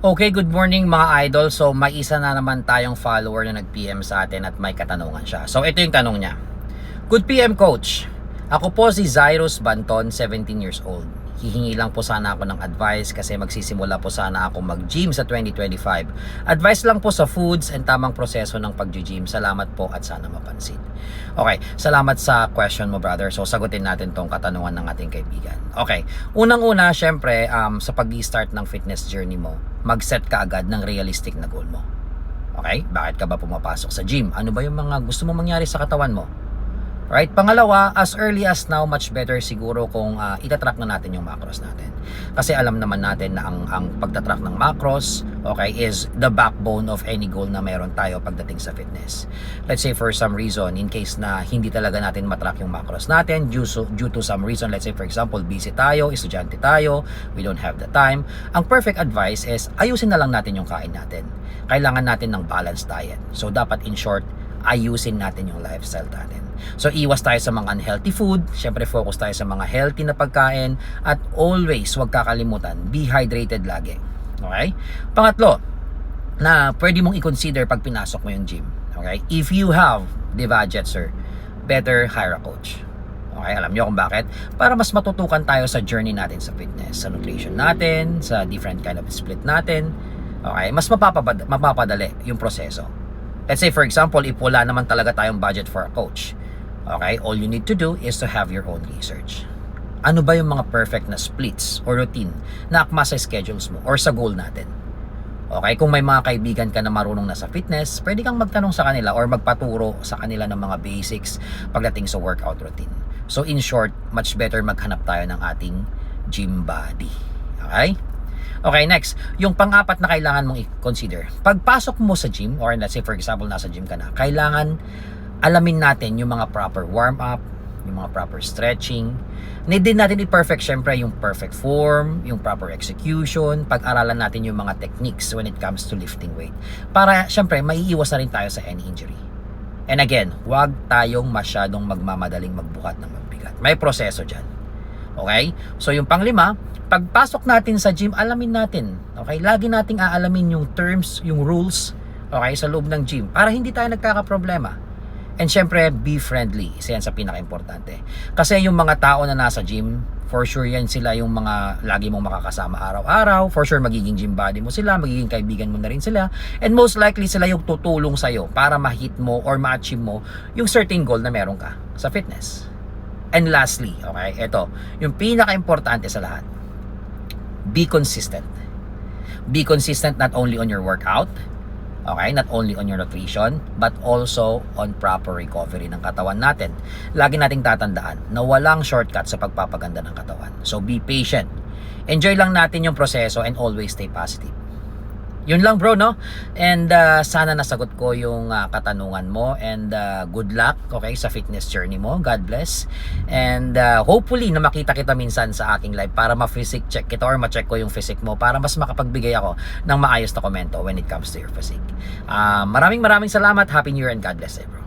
Okay, good morning mga idol. So may isa na naman tayong follower na nag-PM sa atin at may katanungan siya. So ito yung tanong niya. Good PM coach. Ako po si Zyrus Banton, 17 years old. Hihingi lang po sana ako ng advice kasi magsisimula po sana ako mag-gym sa 2025. Advice lang po sa foods and tamang proseso ng pag-gym. Salamat po at sana mapansin. Okay, salamat sa question mo brother. So sagutin natin tong katanungan ng ating kaibigan. Okay, unang-una syempre sa pag-start ng fitness journey mo, mag-set ka agad ng realistic na goal mo. Okay, bakit ka ba pumapasok sa gym? Ano ba yung mga gusto mo mangyari sa katawan mo? Right? Pangalawa, as early as now, much better siguro kung itatrack na natin yung macros natin. Kasi alam naman natin na ang pagtatrack ng macros, okay, is the backbone of any goal na meron tayo pagdating sa fitness. Let's say for some reason, in case na hindi talaga natin matrack yung macros natin, due to some reason, let's say for example, busy tayo, estudyante tayo, we don't have the time, ang perfect advice is ayusin na lang natin yung kain natin. Kailangan natin ng balanced diet. So dapat in short, ayusin natin yung lifestyle natin. So iwas tayo sa mga unhealthy food, syempre focus tayo sa mga healthy na pagkain, at always huwag kakalimutan, be hydrated lagi. Okay? Pangatlo, na pwede mong i-consider pag pinasok mo yung gym. Okay? If you have the budget, sir, better hire a coach. Okay, alam niyo kung bakit? Para mas matutukan tayo sa journey natin sa fitness, sa nutrition natin, sa different kind of split natin. Okay, mas mapapadali yung proseso. Let's say for example, if wala naman talaga tayong budget for a coach, okay, all you need to do is to have your own research. Ano ba yung mga perfect na splits or routine na akma sa schedules mo or sa goal natin? Okay, kung may mga kaibigan ka na marunong na sa fitness, pwede kang magtanong sa kanila or magpaturo sa kanila ng mga basics pagdating sa workout routine. So in short, much better maghanap tayo ng ating gym body. Okay? Okay, next, yung pang-apat na kailangan mong i-consider. Pagpasok mo sa gym, or let's say for example, nasa gym ka na, kailangan alamin natin yung mga proper warm-up, yung mga proper stretching. Need din natin i-perfect syempre yung perfect form, yung proper execution, pag-aralan natin yung mga techniques when it comes to lifting weight. Para syempre, maiiwas na rin tayo sa any injury. And again, huwag tayong masyadong magmamadaling magbuhat ng mabigat. May proseso dyan. Okay? So yung panglima, pagpasok natin sa gym, alamin natin. Okay? Lagi nating aalamin yung terms, yung rules, okay, sa loob ng gym para hindi tayo nagkakaproblema. And syempre, be friendly. Isa yan sa pinaka-importante. Kasi yung mga tao na nasa gym, for sure yan sila yung mga lagi mong makakasama araw-araw. For sure, magiging gym buddy mo sila, magiging kaibigan mo na rin sila. And most likely, sila yung tutulong sa'yo para ma-hit mo or ma-achieve mo yung certain goal na meron ka sa fitness. And lastly, okay, ito, yung pinaka-importante sa lahat, be consistent. Be consistent not only on your workout, okay, not only on your nutrition, but also on proper recovery ng katawan natin. Lagi nating tatandaan na walang shortcut sa pagpapaganda ng katawan. So be patient. Enjoy lang natin yung proseso and always stay positive. Yun lang bro, no? And sana nasagot ko yung katanungan mo, and good luck, okay, sa fitness journey mo. God bless. And hopefully na makita kita minsan sa aking live para ma-physique check kita or ma-check ko yung physique mo para mas makapagbigay ako ng maayos na komento when it comes to your physique. Maraming salamat. Happy New Year and God bless, bro.